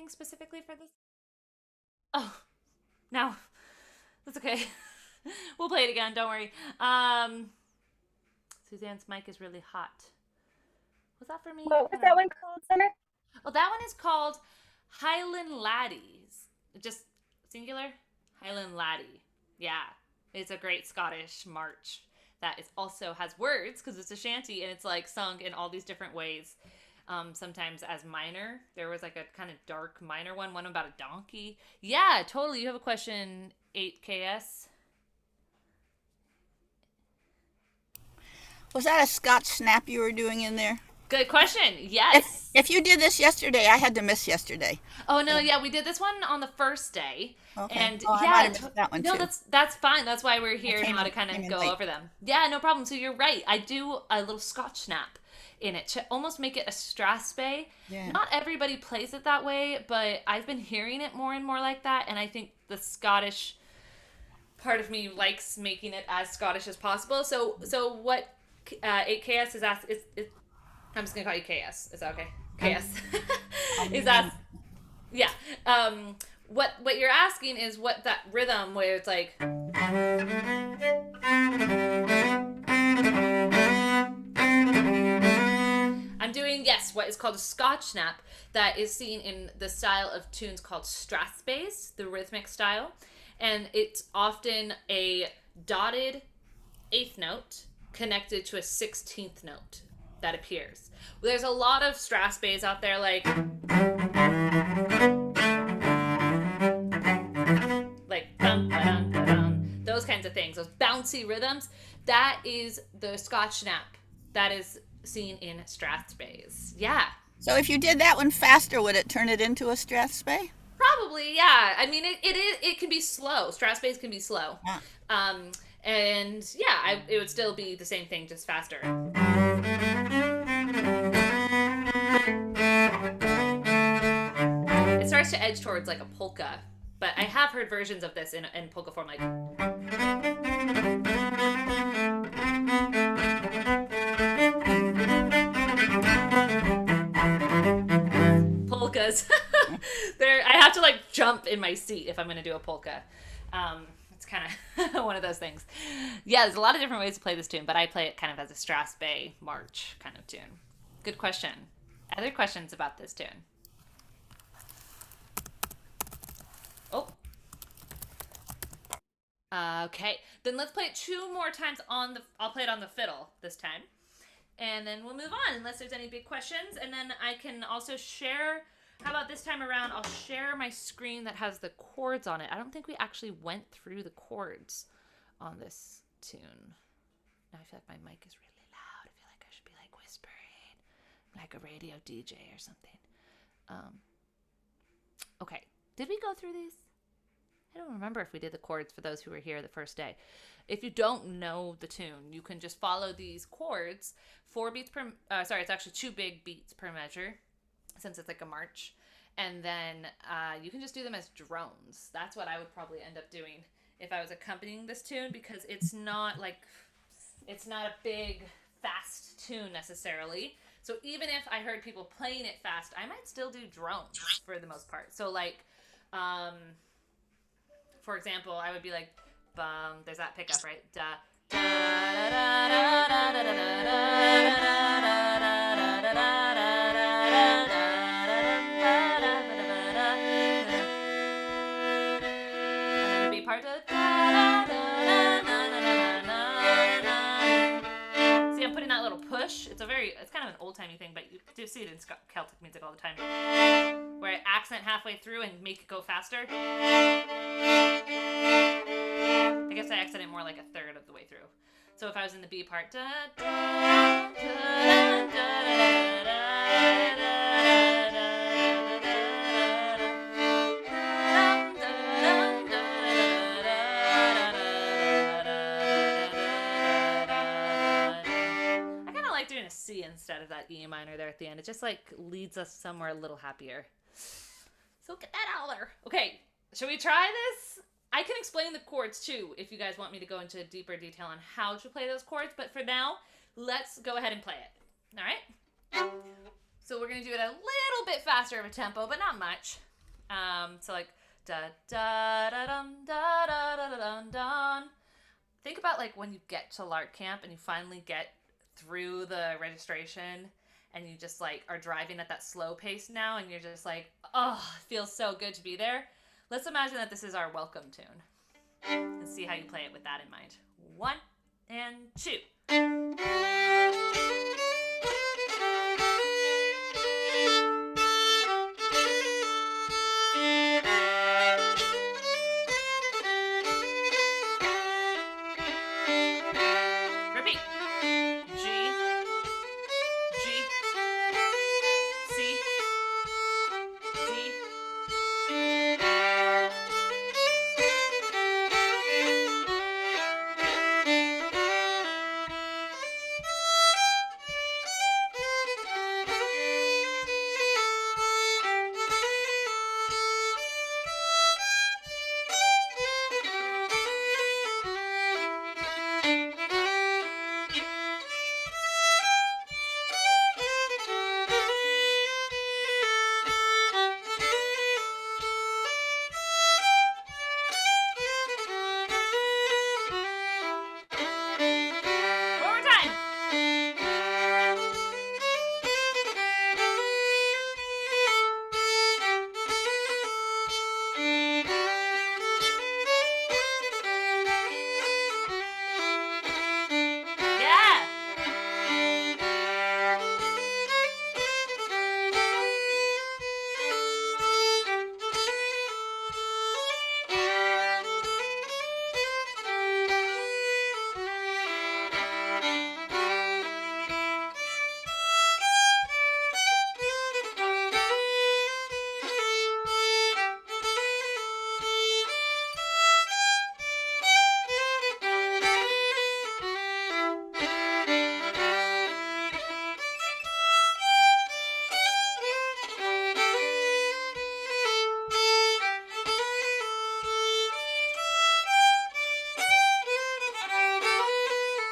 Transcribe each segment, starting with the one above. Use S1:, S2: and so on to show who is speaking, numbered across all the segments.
S1: specifically for this? Oh, no. That's okay. We'll play it again. Don't worry. Suzanne's mic is really hot. Was that for me?
S2: What
S1: I
S2: was
S1: don't
S2: that
S1: know.
S2: one called, Summer?
S1: Oh, that one is called Highland Ladies. Just singular? Highland Laddie. Yeah. It's a great Scottish march that is also has words because it's a shanty and it's like sung in all these different ways. Sometimes as minor. There was like a kind of dark minor one about a donkey. Yeah, totally. You have a question, 8KS?
S3: Was that a Scotch snap you were doing in there?
S1: Good question.
S3: If
S1: Yes.
S3: if you did this yesterday, I had to miss yesterday.
S1: Oh no,
S3: And
S1: yeah, we did this one on the first day,
S3: okay.
S1: and
S3: Oh, I might
S1: yeah,
S3: have missed that one
S1: no,
S3: too.
S1: that's fine. That's why we're
S3: I
S1: here now to kind
S3: came
S1: of
S3: in
S1: go
S3: late.
S1: over them. Yeah, no problem. So you're right. I do a little Scotch snap in it to almost make it a strathspey.
S3: Yeah.
S1: Not everybody plays it that way, but I've been hearing it more and more like that, and I think the Scottish part of me likes making it as Scottish as possible. So what 8KS is asked is I'm just gonna call you KS. Is that okay?
S3: I'm,
S1: KS
S3: I'll
S1: is
S3: remain.
S1: asked. Yeah. What you're asking is what that rhythm where it's like I'm doing, yes, what is called a Scotch snap that is seen in the style of tunes called strathspeys, the rhythmic style, and it's often a dotted eighth note connected to a 16th note that appears. There's a lot of strathspeys out there like dun, dun, dun, dun, those kinds of things, those bouncy rhythms. That is the Scotch snap that is seen in strathspeys. Yeah,
S3: So if you did that one faster, would it turn it into a strathspey?
S1: probably. Yeah, I mean it can be slow. Strathspeys can be slow,
S3: Yeah.
S1: um, and yeah, it would still be the same thing, just faster. It starts to edge towards like a polka, but I have heard versions of this in polka form, like polkas. There, I have to like jump in my seat if I'm going to do a polka. It's kind of one of those things. Yeah, there's a lot of different ways to play this tune, but I play it kind of as a Strathspey march kind of tune. Good question. Other questions about this tune? Oh, okay. Then let's play it two more times on the. I'll play it on the fiddle this time, and then we'll move on unless there's any big questions. And then I can also share. How about this time around? I'll share my screen that has the chords on it. I don't think we actually went through the chords on this tune. Now I feel like my mic is really loud. I feel like I should be like whispering, like a radio DJ or something. Um, okay. Did we go through these? I don't remember if we did the chords for those who were here the first day. If you don't know the tune, you can just follow these chords. 4 beats per. Sorry, it's actually 2 big beats per measure, since it's like a march. And then you can just do them as drones. That's what I would probably end up doing if I was accompanying this tune, because it's not a big fast tune necessarily. So even if I heard people playing it fast, I might still do drones for the most part. So like, um, for example, I would be like, bum. There's that pickup, right? Da da da da da da da da da da da da. Part see, I'm putting that little push. It's kind of an old timey thing, but you do see it in Celtic music all the time, where I accent halfway through and make it go faster. I guess I accent it more like a third of the way through. So if I was in the B part, da, da, da, da, da, da, da, doing a C instead of that E minor there at the end. It just like leads us somewhere a little happier. So get that out there. Okay, should we try this? I can explain the chords too if you guys want me to go into deeper detail on how to play those chords, but for now, let's go ahead and play it. All right? So we're going to do it a little bit faster of a tempo, but not much. So like da da da dum da da da da dum dum. Think about like when you get to Lark Camp and you finally get through the registration and you just like are driving at that slow pace now and you're just like, oh, it feels so good to be there. Let's imagine that this is our welcome tune and see how you play it with that in mind. 1 and 2. Repeat. G, G, C, D. One more time. Yeah.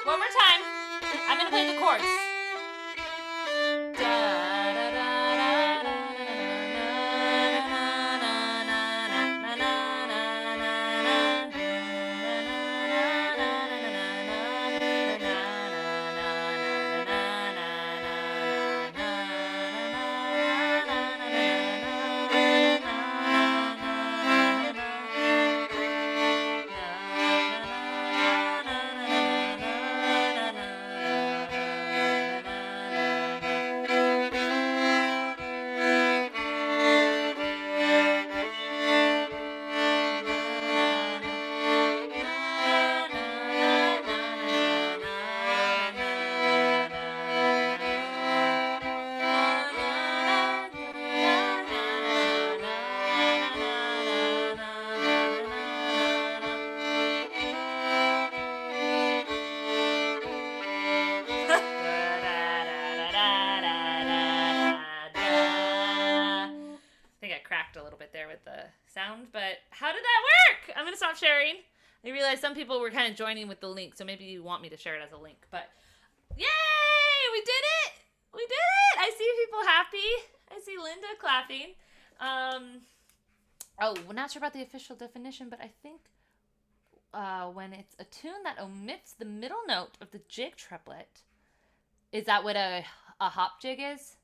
S1: One more time. I'm going to play the chords. A little bit there with the sound, but how did that work? I'm gonna stop sharing. I realized some people were kind of joining with the link, so maybe you want me to share it as a link, but yay, we did it, I see people happy. I see Linda clapping. Oh, we're not sure about the official definition, but I think when it's a tune that omits the middle note of the jig triplet, is that what a hop jig is?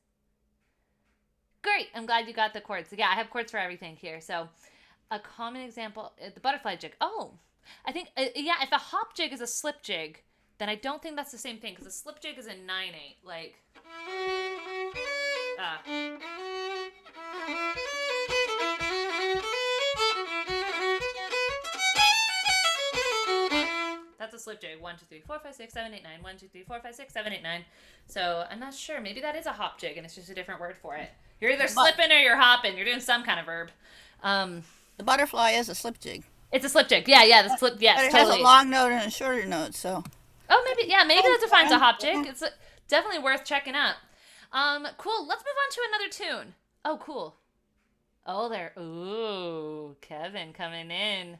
S1: Great, I'm glad you got the chords. Yeah, I have chords for everything here. So a common example, the butterfly jig. Oh, I think, yeah, if a hop jig is a slip jig, then I don't think that's the same thing, because a slip jig is a 9/8, like, that's a slip jig. 1, 2, 3, 4, 5, 6, 7, 8, 9. 1, 2, 3, 4, 5, 6, 7, 8, 9. So I'm not sure. Maybe that is a hop jig, and it's just a different word for it. You're either slipping or you're hopping. You're doing some kind of verb.
S3: The butterfly is a slip jig.
S1: It's a slip jig. Yeah, the slip. Yes,
S3: but it
S1: totally.
S3: has a long note and a shorter note, so.
S1: Oh, maybe that defines a hop jig. It's definitely worth checking out. Cool. Let's move on to another tune. Oh, cool. Oh, ooh, Kevin coming in.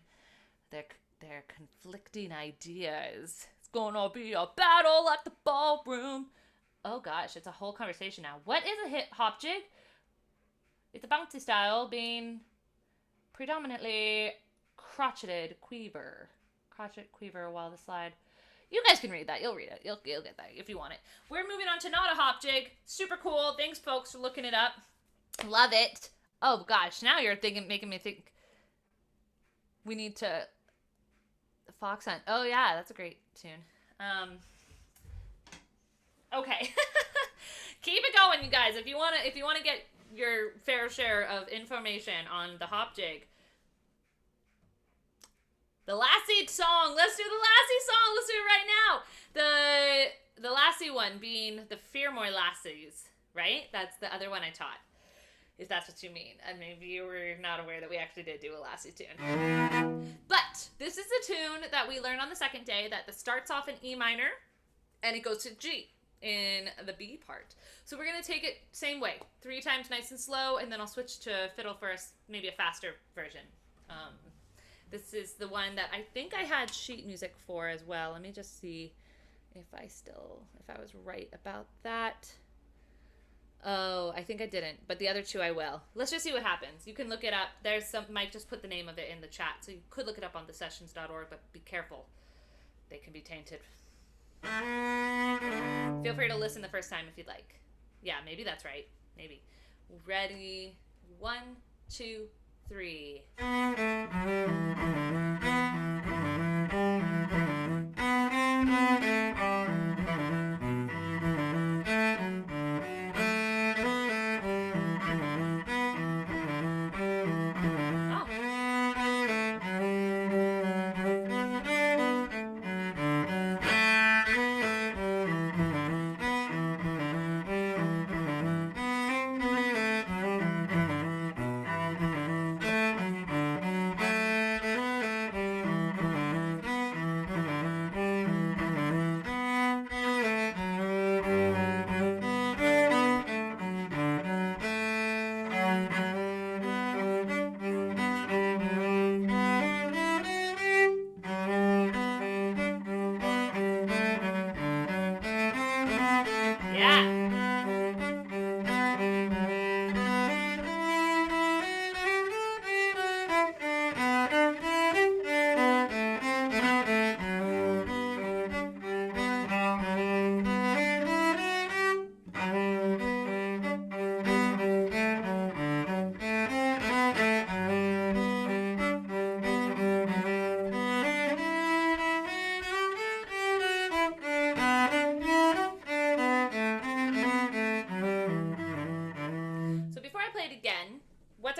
S1: They're conflicting ideas. It's gonna be a battle at the ballroom. Oh gosh, it's a whole conversation now. What is a hip hop jig? It's a bouncy style being predominantly crotcheted quiver. Crotchet quiver while the slide. You guys can read that. You'll read it. You'll get that if you want it. We're moving on to not a hop jig. Super cool. Thanks, folks, for looking it up. Love it. Oh gosh, now you're making me think. We need to Fox Hunt. Oh yeah, that's a great tune. Okay. Keep it going, you guys. If you wanna get your fair share of information on the hop jig. The Lassie song. Let's do the Lassie song. Let's do it right now. The Lassie one being the Fearmore Lassies, right? That's the other one I taught. If that's what you mean. And maybe you were not aware that we actually did do a Lassie tune. But this is the tune that we learned on the second day that starts off in E minor and it goes to G in the B part. So we're going to take it same way. 3 times nice and slow, and then I'll switch to fiddle for maybe a faster version. This is the one that I think I had sheet music for as well. Let me just see if I was right about that. Oh, I think I didn't, but the other 2 I will. Let's just see what happens. You can look it up. Mike just put the name of it in the chat, so you could look it up on thesessions.org, but be careful. They can be tainted. Feel free to listen the first time if you'd like. Yeah, maybe that's right. Maybe. Ready? 1, 2, 3.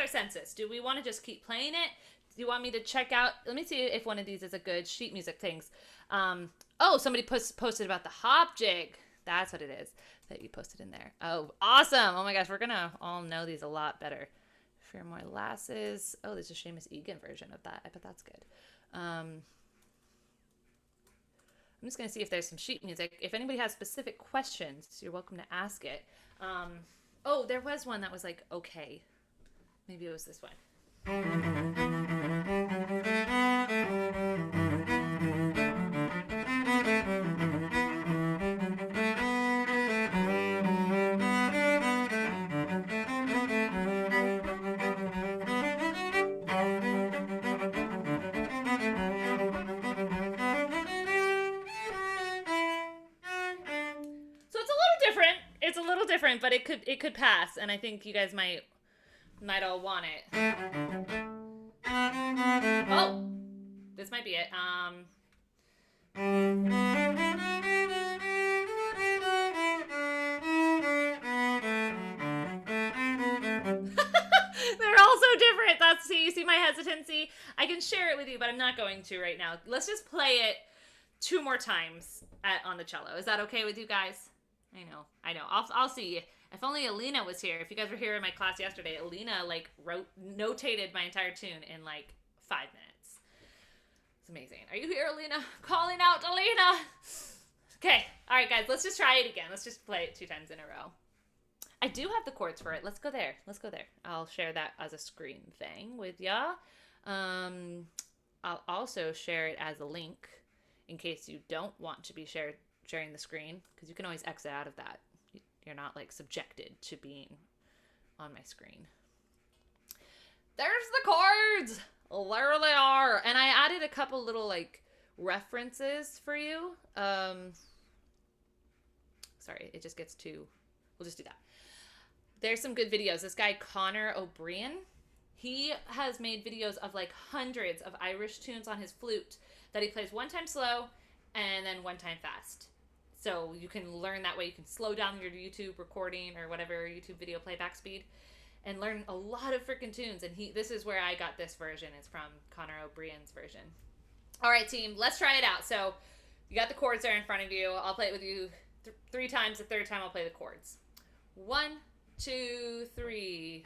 S1: Census. Do we want to just keep playing it? Do you want me to check out? Let me see if one of these is a good sheet music things. Oh, somebody posted about the hop jig. That's what it is that you posted in there. Oh, awesome. Oh my gosh, we're going to all know these a lot better. Fearmore Lasses. Oh, there's a Seamus Egan version of that. I bet that's good. I'm just going to see if there's some sheet music. If anybody has specific questions, you're welcome to ask it. Oh, there was one that was like, okay. Maybe it was this one. It's a little different, but it could pass, and I think you guys might all want it. Oh, this might be it. They're all so different. You see my hesitancy. I can share it with you, but I'm not going to right now. Let's just play it 2 more times on the cello. Is that okay with you guys? I know. I'll see. If only Alina was here. If you guys were here in my class yesterday, Alina notated my entire tune in 5 minutes. It's amazing. Are you here, Alina? Calling out Alina. Okay. All right, guys. Let's just try it again. Let's just play it 2 times in a row. I do have the chords for it. Let's go there. I'll share that as a screen thing with ya. I'll also share it as a link in case you don't want to be sharing the screen, because you can always exit out of that. you're not like subjected to being on my screen. There's the chords. There they are. And I added a couple little like references for you. Sorry, it just gets too, we'll just do that. There's some good videos. This guy, Connor O'Brien, he has made videos of like hundreds of Irish tunes on his flute that he plays one time slow and then one time fast. So you can learn that way. You can slow down your YouTube recording or whatever YouTube video playback speed and learn a lot of freaking tunes. And this is where I got this version. It's from Connor O'Brien's version. All right, team, let's try it out. So you got the chords there in front of you. I'll play it with you 3 times. The third time I'll play the chords. 1, 2, 3.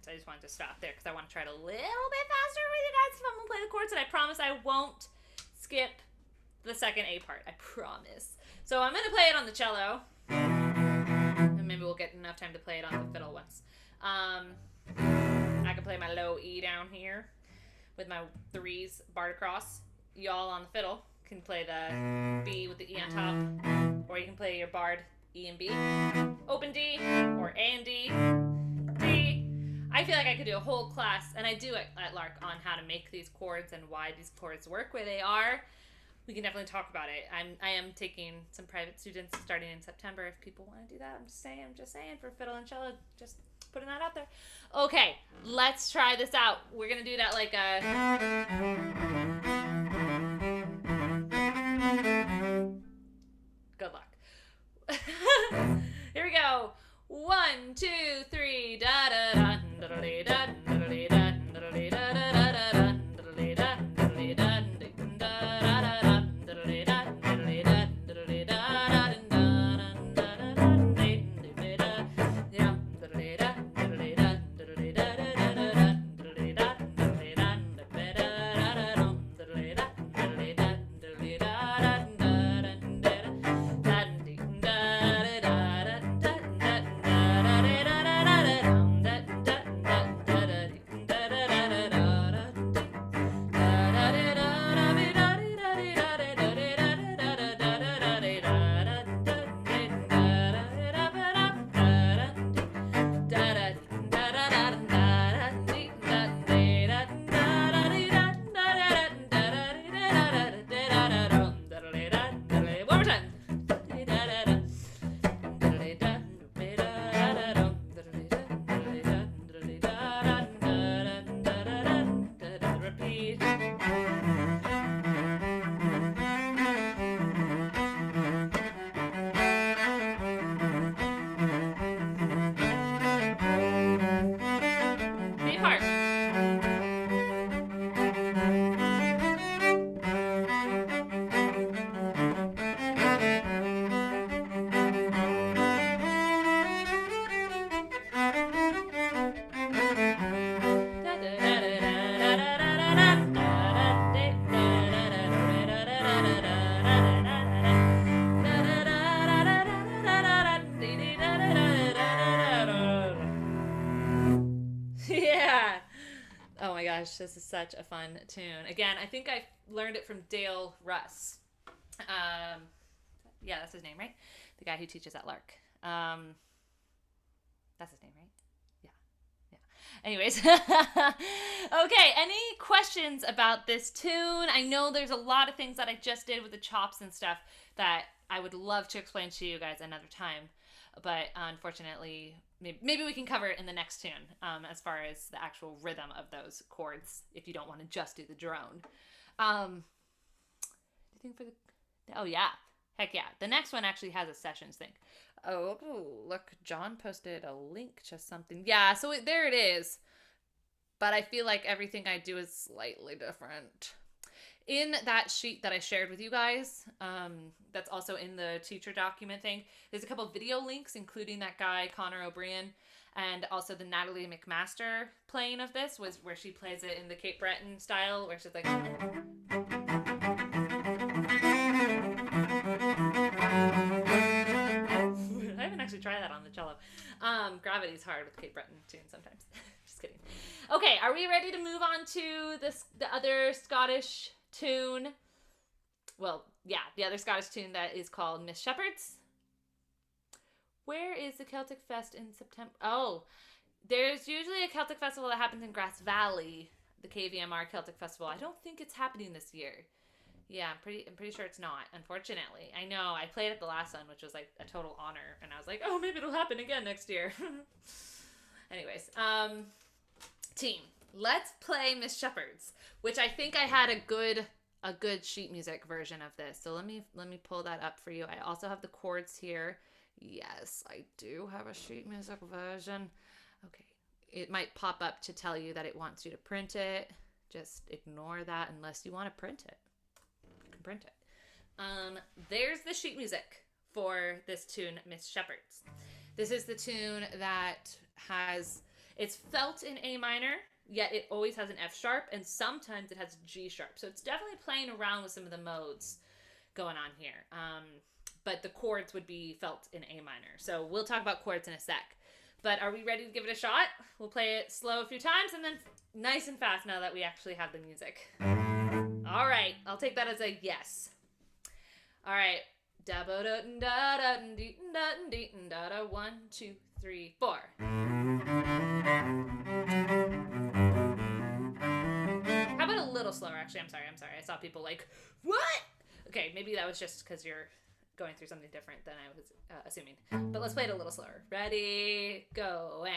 S1: I just wanted to stop there because I want to try it a little bit faster with you guys if I'm going to play the chords, and I promise I won't skip the second A part. I promise. So I'm going to play it on the cello, and maybe we'll get enough time to play it on the fiddle once. I can play my low E down here with my 3s barred across. Y'all on the fiddle can play the B with the E on top, or you can play your barred E and B, open D, or A and D, D. I feel like I could do a whole class, and I do it at Lark, on how to make these chords and why these chords work where they are. We can definitely talk about it. I am taking some private students starting in September if people want to do that. I'm just saying for fiddle and cello, just putting that out there. Okay, let's try this out. We're going to do that like a... Good luck. Here we go. 1, 2, 3, da da da da da da da da da. gosh, this is such a fun tune. Again, I think I learned it from Dale Russ. Yeah, that's his name, right? The guy who teaches at Lark. That's his name, right? Yeah. Anyways. Okay, any questions about this tune? I know there's a lot of things that I just did with the chops and stuff that I would love to explain to you guys another time. But unfortunately, maybe we can cover it in the next tune, as far as the actual rhythm of those chords, if you don't want to just do the drone. Do you think for the... Oh, yeah. Heck yeah. The next one actually has a sessions thing. Oh, look. John posted a link to something. Yeah, so there it is. But I feel like everything I do is slightly different. In that sheet that I shared with you guys, that's also in the teacher document thing, there's a couple video links, including that guy, Connor O'Brien, and also the Natalie McMaster playing of this, was where she plays it in the Cape Breton style, where she's like... I haven't actually tried that on the cello. Gravity's hard with Cape Breton tunes sometimes. Just kidding. Okay, are we ready to move on to the other Scottish tune? Well, yeah, the other Scottish tune that is called Miss Shepherd's. Where is the Celtic Fest in September? Oh, there's usually a Celtic festival that happens in Grass Valley, the KVMR Celtic Festival. I don't think it's happening this year. Yeah, I'm pretty sure it's not, unfortunately. I know, I played at the last one, which was like a total honor, and I was like, oh, maybe it'll happen again next year. Anyways, team, let's play Miss Shepherd's, which I think I had a good sheet music version of this. So let me pull that up for you. I also have the chords here. Yes, I do have a sheet music version. Okay, it might pop up to tell you that it wants you to print it. Just ignore that unless you want to print it. Print it. There's the sheet music for this tune, Miss Shepherd's. This is the tune that it's felt in A minor, yet it always has an F sharp, and sometimes it has G sharp. So it's definitely playing around with some of the modes going on here. But the chords would be felt in A minor. So we'll talk about chords in a sec. But are we ready to give it a shot? We'll play it slow a few times and then nice and fast now that we actually have the music. All right, I'll take that as a yes. All right. 1, 2, 3, 4. How about a little slower? Actually, I'm sorry. I saw people like, what? Okay, maybe that was just because you're going through something different than I was assuming. But let's play it a little slower. Ready, go, and...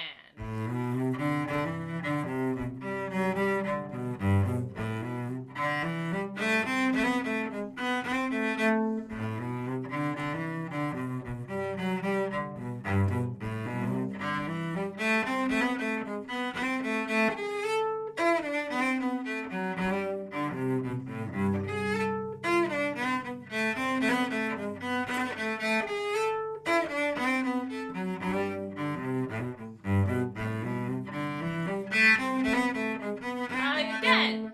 S1: again.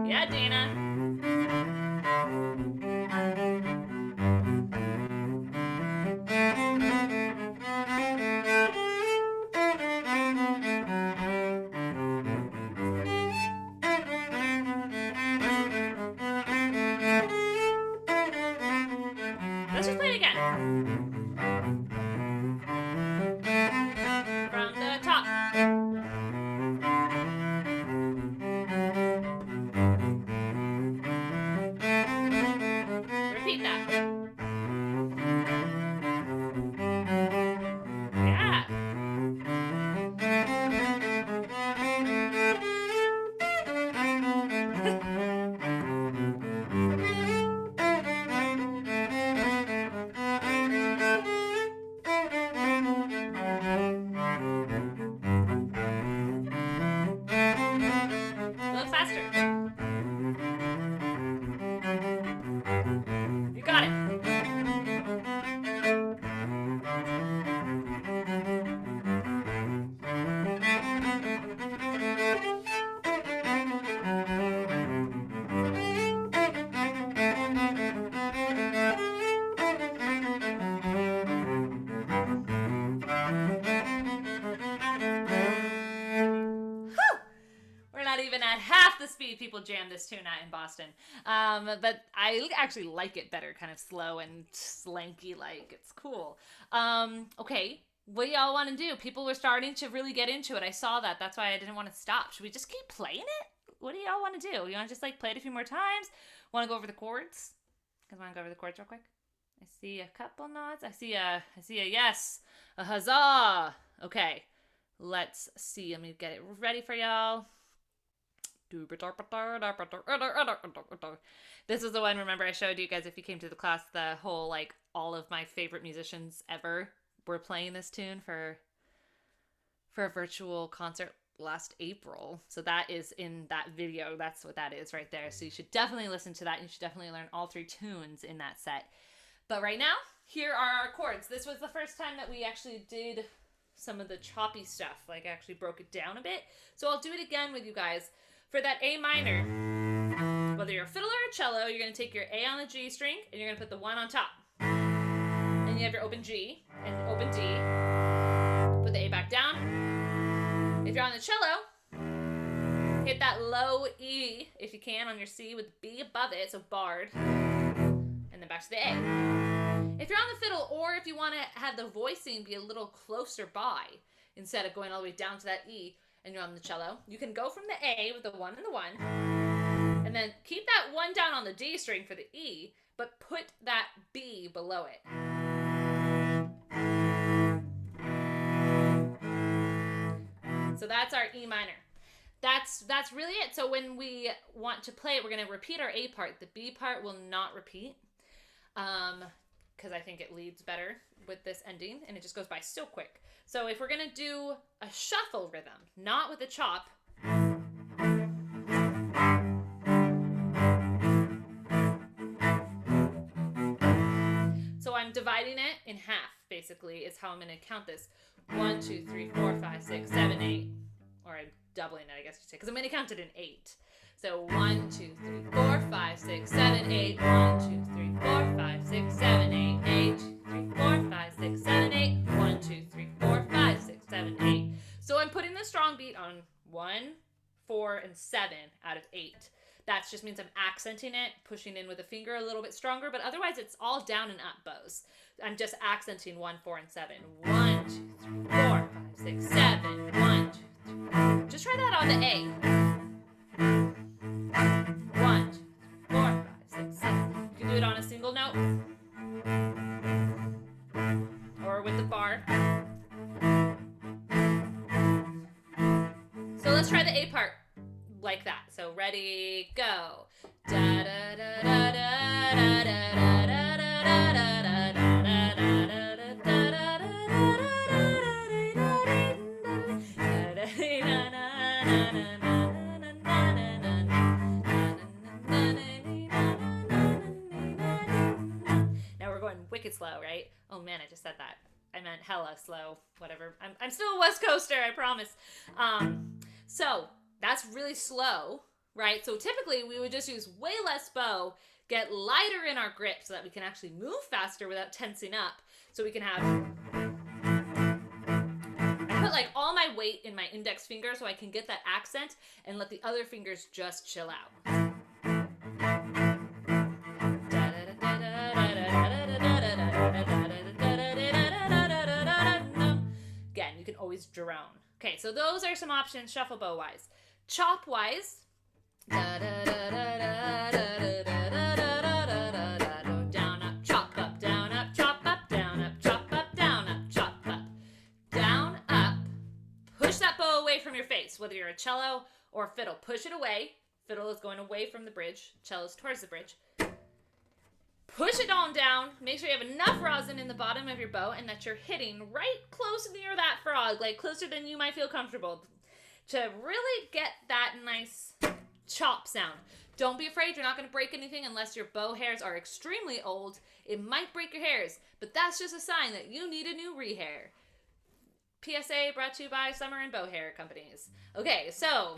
S1: Yeah, Dana. Let's just play it again. From the top. Repeat that. Yeah. at half the speed people jam this tune at in Boston. But I actually like it better, kind of slow and slanky like. It's cool. Okay, what do y'all want to do? People were starting to really get into it. I saw that. That's why I didn't want to stop. Should we just keep playing it? What do y'all want to do? You want to just like play it a few more times? Want to go over the chords? You guys want to go over the chords real quick? I see a couple nods. I see a yes. A huzzah. Okay. Let's see. Let me get it ready for y'all. This is the one, remember, I showed you guys if you came to the class, the whole, like, all of my favorite musicians ever were playing this tune for a virtual concert last April. So that is in that video. That's what that is right there. So you should definitely listen to that. You should definitely learn all 3 tunes in that set. But right now, here are our chords. This was the first time that we actually did some of the choppy stuff, like actually broke it down a bit. So I'll do it again with you guys. For that A minor, whether you're a fiddler or a cello, you're going to take your A on the G string and you're going to put the 1 on top. And you have your open G and open D. Put the A back down. If you're on the cello, hit that low E, if you can, on your C with the B above it, so barred. And then back to the A. If you're on the fiddle, or if you want to have the voicing be a little closer by, instead of going all the way down to that E, and you're on the cello, you can go from the A with the 1 and the 1, and then keep that 1 down on the D string for the E, but put that B below it. So that's our E minor. That's really it. So when we want to play it, we're going to repeat our A part. The B part will not repeat, because I think it leads better with this ending, and it just goes by so quick. So if we're going to do a shuffle rhythm, not with a chop, so I'm dividing it in half, basically, is how I'm going to count this. 1, 2, 3, 4, 5, 6, 7, 8. Or I'm doubling it, I guess you'd say, because I'm going to count it in 8. So 1, 2, 3, 4, 5, 6, 7, 8. 1, 2, 3, 4, 5, 6, 7, 8. 8, 2, 3, 4, 5, 6, 7, 8. 1, 2, 3, 4, 5, 6, 7, 8. So I'm putting the strong beat on 1, 4, and 7 out of 8. That just means I'm accenting it, pushing in with a finger a little bit stronger, but otherwise it's all down and up bows. I'm just accenting 1, 4, and 7. 1, 2, 3, 4, 5, 6, 7. 1, 2, 3. Just try that on the A. 1, 2, 3, 4, 5, 6, 7. You can do it on a single note or with the bar. So let's try the A part like that. So ready, go. Da da da da da da da da wicked slow, right? Oh man, I just said that. I meant hella slow, whatever. I'm still a West Coaster, I promise. So that's really slow, right? So typically we would just use way less bow, get lighter in our grip so that we can actually move faster without tensing up. So we can have, I put like all my weight in my index finger so I can get that accent and let the other fingers just chill out. Again, you can always drone. Okay, so those are some options shuffle bow wise. Chop wise, down up, chop up, down up, chop up, down up, chop up, down up, chop up, down up. Push that bow away from your face, whether you're a cello or fiddle. Push it away. Fiddle is going away from the bridge. Cello is towards the bridge. Push it on down. Make sure you have enough rosin in the bottom of your bow and that you're hitting right close near that frog, like closer than you might feel comfortable, to really get that nice chop sound. Don't be afraid. You're not going to break anything unless your bow hairs are extremely old. It might break your hairs, but that's just a sign that you need a new rehair. PSA brought to you by Summer and Bow Hair Companies. Okay, so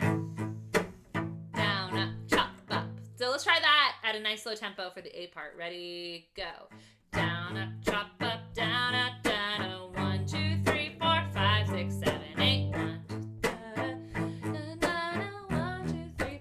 S1: down, up, chop, up. So let's try that at a nice slow tempo for the A part. Ready, go. Down, up, chop, up, down, up, down, oh. 1, 2, 3, 4, 5, 6, 7, 8. 1, 2, 3,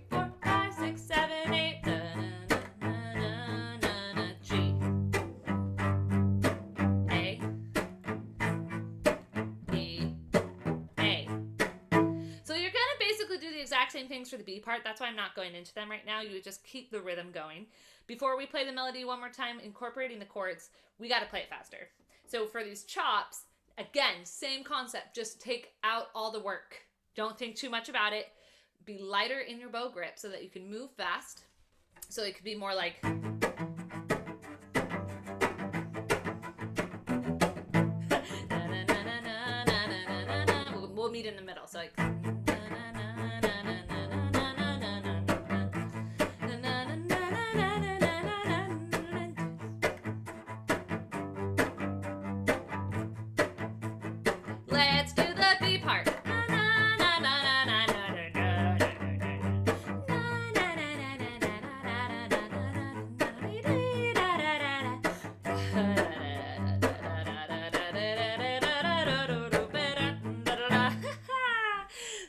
S1: exact same things for the B part. That's why I'm not going into them right now. You would just keep the rhythm going. Before we play the melody one more time, incorporating the chords, we got to play it faster. So for these chops, again, same concept. Just take out all the work. Don't think too much about it. Be lighter in your bow grip so that you can move fast. So it could be more like... We'll meet in the middle. So like... Let's do the B part.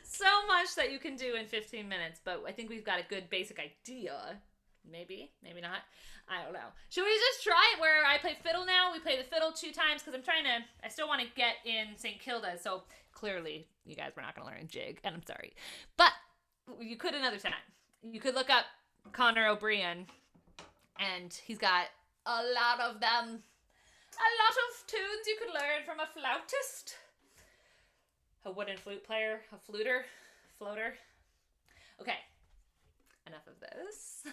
S1: So much that you can do in 15 minutes, but I think we've got a good basic idea. Maybe, maybe not. I don't know. Should we just try it where I play fiddle now? We play the fiddle 2 times because I still want to get in St. Kilda. So clearly you guys were not going to learn a jig, and I'm sorry. But you could another time. You could look up Connor O'Brien, and he's got a lot of them. A lot of tunes you could learn from a flautist. A wooden flute player, a floater. Okay, enough of this.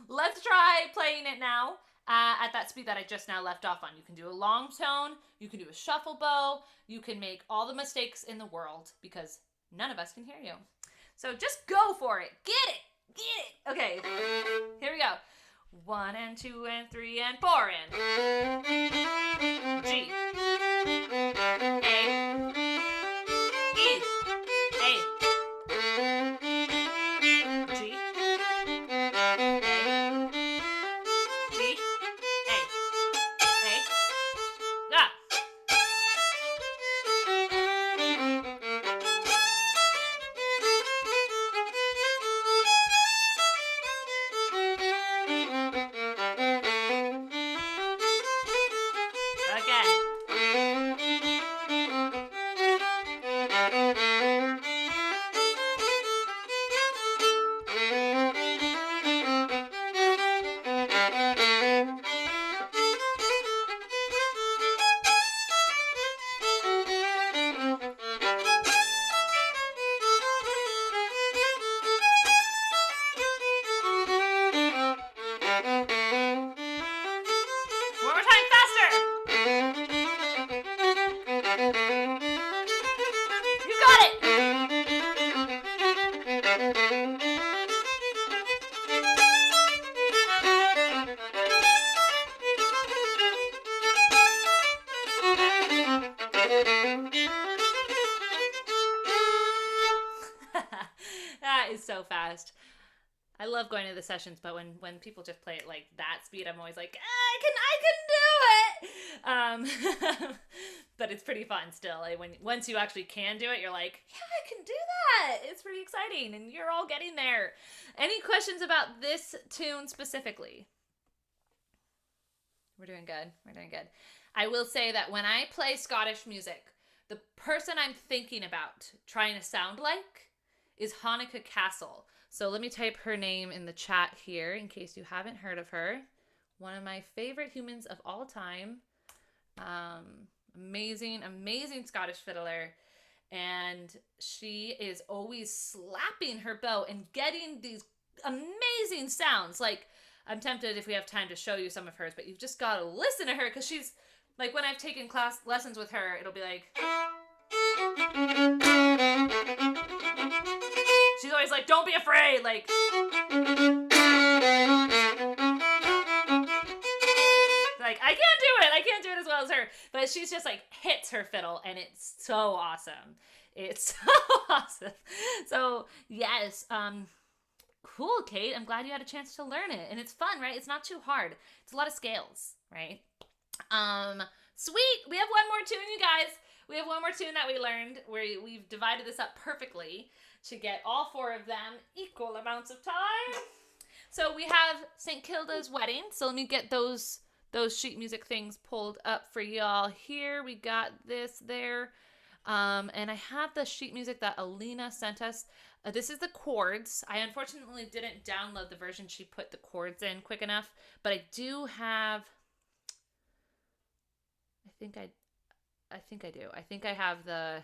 S1: Let's try playing it now at that speed that I just now left off on. You can do a long tone, you can do a shuffle bow, you can make all the mistakes in the world because none of us can hear you. So just go for it. Get it. Okay, here we go. 1 and 2 and 3 and 4 and G, A, E, A, G, A, G, A, ah. That is so fast. I love going to the sessions, but when people just play it like that speed, I'm always like, I can do it. But it's pretty fun still. Like once you actually can do it, you're like, yeah, I can do that. It's pretty exciting, and you're all getting there. Any questions about this tune specifically? We're doing good. We're doing good. I will say that when I play Scottish music, the person I'm thinking about trying to sound like is Hanukkah Castle. So let me type her name in the chat here in case you haven't heard of her. One of my favorite humans of all time. Amazing, amazing Scottish fiddler. And she is always slapping her bow and getting these amazing sounds. Like, I'm tempted if we have time to show you some of hers, but you've just got to listen to her because she's, like, when I've taken class lessons with her, it'll be like... She's always like, don't be afraid, like... Like, I can't do it as well as her. But she's just like, hits her fiddle, and it's so awesome. It's so awesome. So, yes, cool, Kate. I'm glad you had a chance to learn it. And it's fun, right? It's not too hard. It's a lot of scales, right? Sweet. We have one more tune, you guys. We have one more tune that we learned where we've divided this up perfectly to get all 4 of them equal amounts of time. So we have St. Kilda's Wedding. So let me get those sheet music things pulled up for y'all here. We got this there. And I have the sheet music that Alina sent us. This is the chords. I unfortunately didn't download the version she put the chords in quick enough, but I do have. I think I do. I think I have the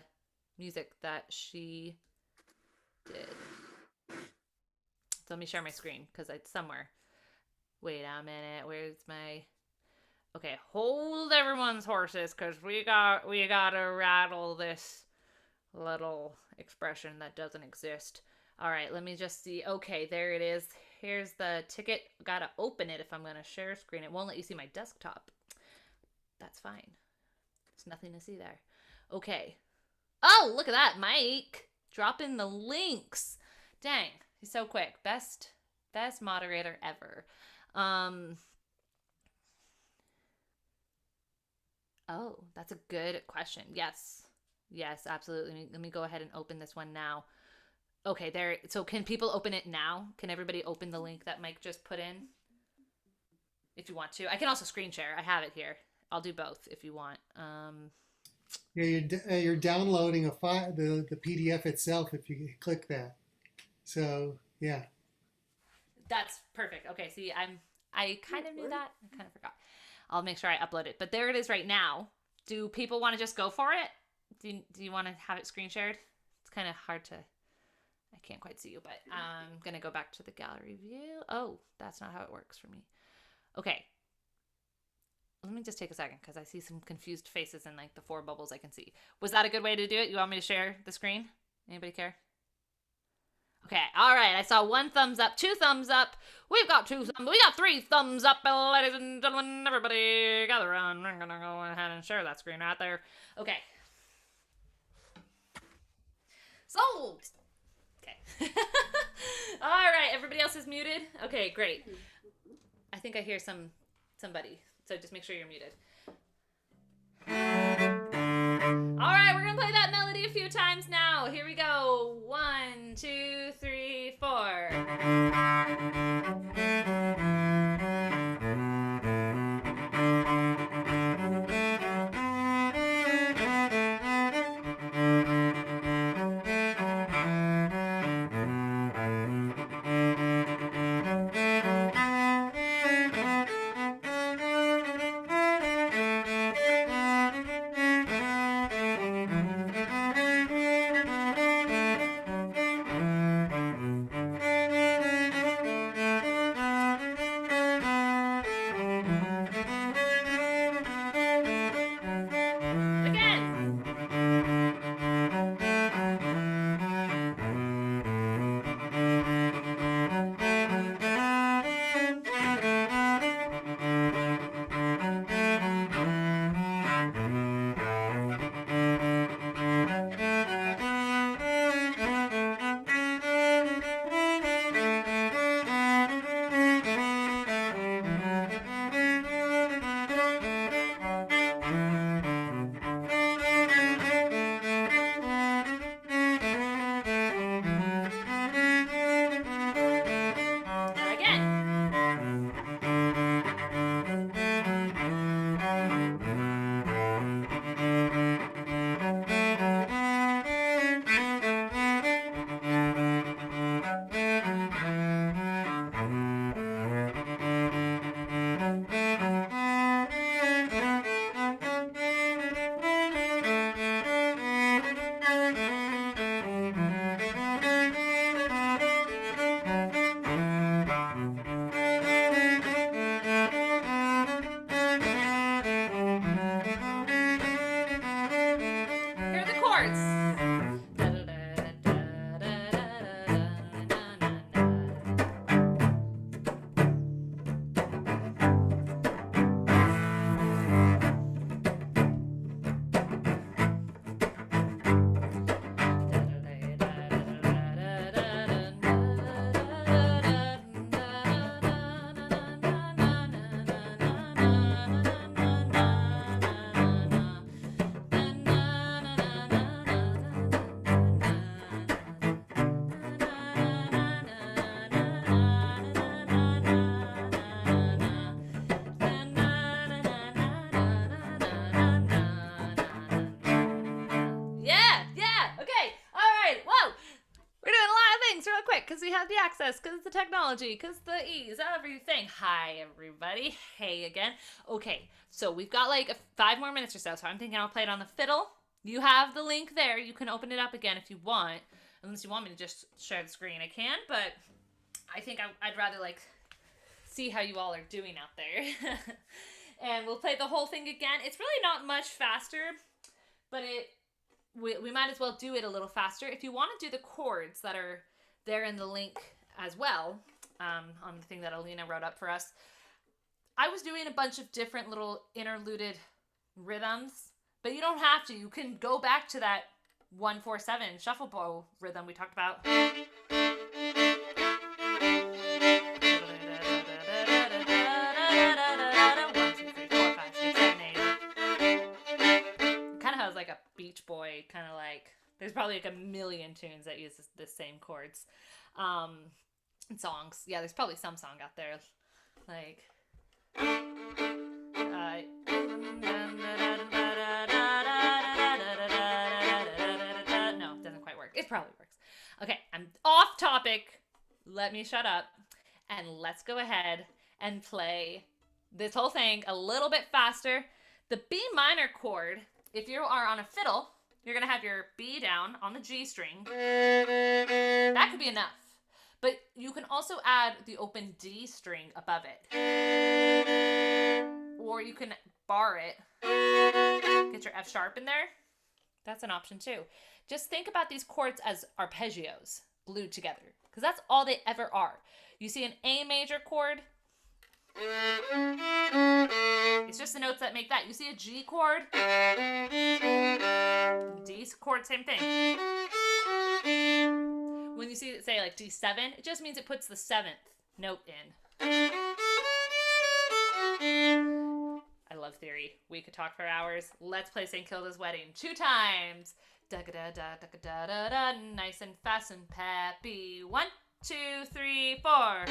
S1: music that she did. So let me share my screen because it's somewhere. Wait a minute. Where's my? Okay, hold everyone's horses because we gotta rattle this little expression that doesn't exist. All right, let me just see. Okay, there it is. Here's the ticket. Gotta open it if I'm gonna share screen. It won't let you see my desktop. That's fine. There's nothing to see there. Okay. Oh, look at that, Mike. Dropping the links. Dang, he's so quick. Best moderator ever. Oh, that's a good question. Yes. Yes, absolutely. Let me go ahead and open this one now. Okay, there. So can people open it now? Can everybody open the link that Mike just put in? If you want to. I can also screen share. I have it here. I'll do both if you want.
S2: Yeah, you're downloading a file, the PDF itself if you click that. So yeah.
S1: That's perfect. Okay, see, I kind of knew that. I kind of forgot. I'll make sure I upload it. But there it is right now. Do people want to just go for it? Do you want to have it screen shared? It's kind of hard to. I can't quite see you, but I'm gonna go back to the gallery view. Oh, that's not how it works for me. Okay. Let me just take a second because I see some confused faces in like the 4 bubbles I can see. Was that a good way to do it? You want me to share the screen? Anybody care? Okay, all right. I saw 1 thumbs up, 2 thumbs up. We've got 2 thumbs. We got 3 thumbs up, ladies and gentlemen. Everybody gather around. I'm gonna go ahead and share that screen right there. Okay. Sold. Okay. All right. Everybody else is muted. Okay, great. I think I hear somebody. So just make sure you're muted. All right, we're gonna play that melody a few times now. Here we go. 1, 2, 3, 4. because we have the access, because the technology, because the ease, everything. Hi, everybody. Hey again. Okay, so we've got like 5 more minutes or so I'm thinking I'll play it on the fiddle. You have the link there. You can open it up again if you want. Unless you want me to just share the screen, I can, but I think I'd rather like see how you all are doing out there. And we'll play the whole thing again. It's really not much faster, but we might as well do it a little faster. If you want to do the chords that are there in the link as well, on the thing that Alina wrote up for us, I was doing a bunch of different little interluded rhythms, but you don't have to. You can go back to that 1-4-7 shuffle bow rhythm we talked about. Kind of has like a Beach Boy kind of like. There's probably like a million tunes that use the same chords, and songs. Yeah, there's probably some song out there like. It probably works. Okay, I'm off topic. Let me shut up. And let's go ahead and play this whole thing a little bit faster. The B minor chord, if you are on a fiddle, you're going to have your B down on the G string. That could be enough. But you can also add the open D string above it. Or you can bar it. Get your F sharp in there. That's an option too. Just think about these chords as arpeggios glued together, because that's all they ever are. You see an A major chord, it's just the notes that make that. You see a G chord, D chord, same thing. When you see it say like D7, it just means it puts the 7th note in. I love theory. We could talk for hours. Let's play St. Kilda's Wedding 2 times. Da da da da da da da, nice and fast and peppy. 1, 2, 3, 4.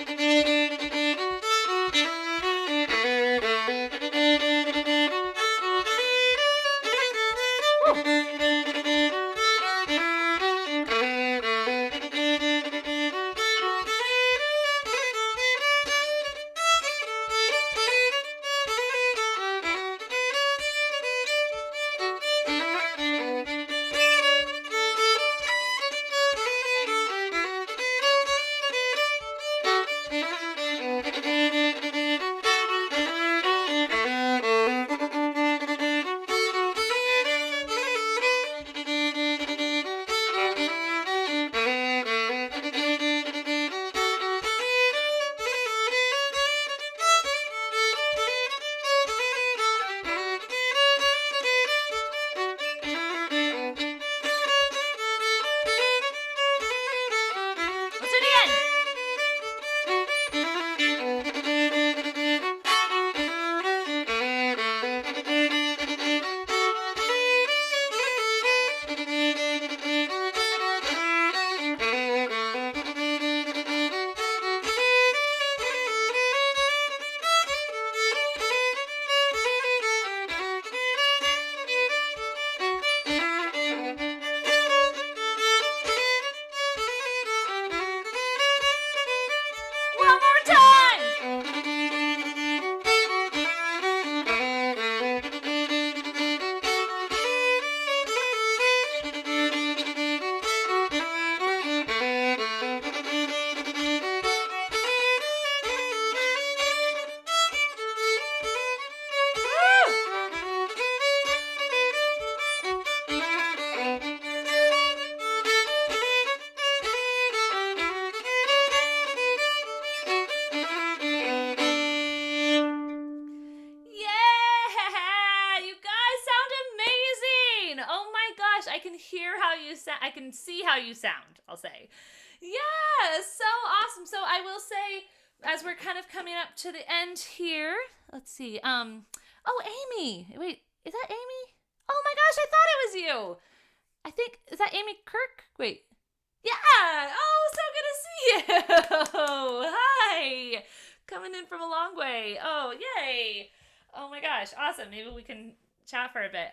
S1: I can see how you sound, I'll say. Yeah, so awesome. So I will say, as we're kind of coming up to the end here, let's see. Oh, Amy. Wait, is that Amy? Oh my gosh, I thought it was you. I think, is that Amy Kirk? Wait. Yeah. Oh, so good to see you. Hi. Coming in from a long way. Oh, yay. Oh my gosh, awesome. Maybe we can chat for a bit.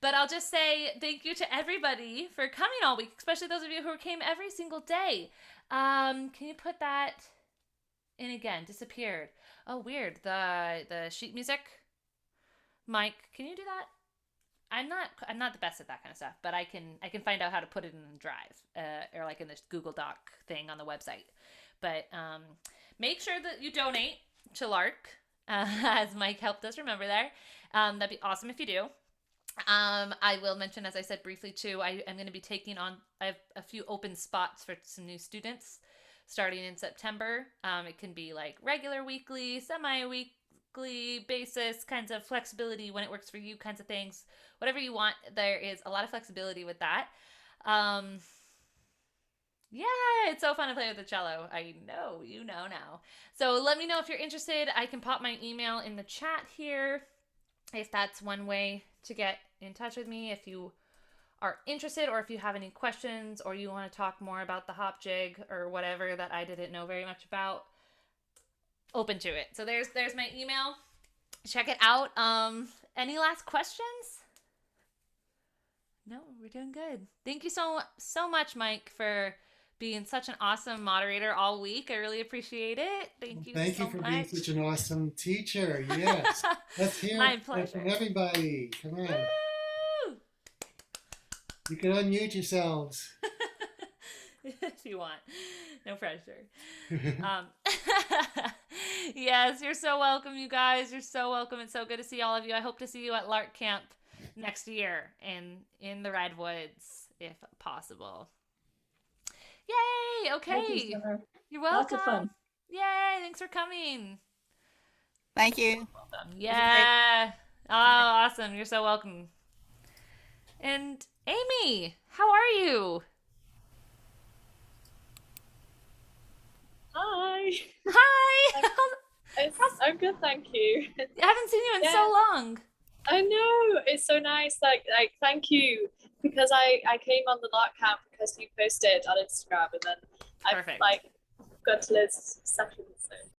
S1: But I'll just say thank you to everybody for coming all week, especially those of you who came every single day. Can you put that in again? Disappeared. Oh, weird. The sheet music. Mike, can you do that? I'm not the best at that kind of stuff, but I can find out how to put it in the drive or like in this Google Doc thing on the website. But make sure that you donate to Lark, as Mike helped us remember there. That'd be awesome if you do. I will mention, as I said briefly too, I'm going to be taking on, I have a few open spots for some new students starting in September. It can be like regular weekly, semi-weekly basis, kinds of flexibility when it works for you kinds of things. Whatever you want, there is a lot of flexibility with that. Yeah, it's so fun to play with the cello. I know, you know now. So let me know if you're interested. I can pop my email in the chat here if that's one way to get in touch with me if you are interested, or if you have any questions, or you want to talk more about the hop jig or whatever that I didn't know very much about. Open to it. So there's my email. Check it out. Any last questions? No, we're doing good. Thank you so much, Mike, for being such an awesome moderator all week. I really appreciate it. Thank you
S2: Thank
S1: so
S2: you for
S1: much.
S2: being such an awesome teacher. Yes. Let's hear
S1: My
S2: it
S1: pleasure.
S2: from everybody. Come on.
S1: Woo!
S2: You can unmute yourselves.
S1: If you want. No pressure. Yes, you're so welcome, you guys. You're so welcome. It's so good to see all of you. I hope to see you at Lark Camp next year in the Redwoods, if possible. Yay! Okay.
S4: Thank you, Summer.
S1: You're welcome.
S4: Lots of fun.
S1: Yay! Thanks for coming.
S3: Thank you.
S1: Yeah. Oh, awesome. You're so welcome. And Amy, how are you?
S4: Hi.
S1: Hi.
S4: I'm good, thank you.
S1: I haven't seen you in so long.
S4: I know, it's so nice. Like thank you, because I came on the Lark Camp because you posted on Instagram, and then
S1: Perfect.
S4: I've got to Liz's session, so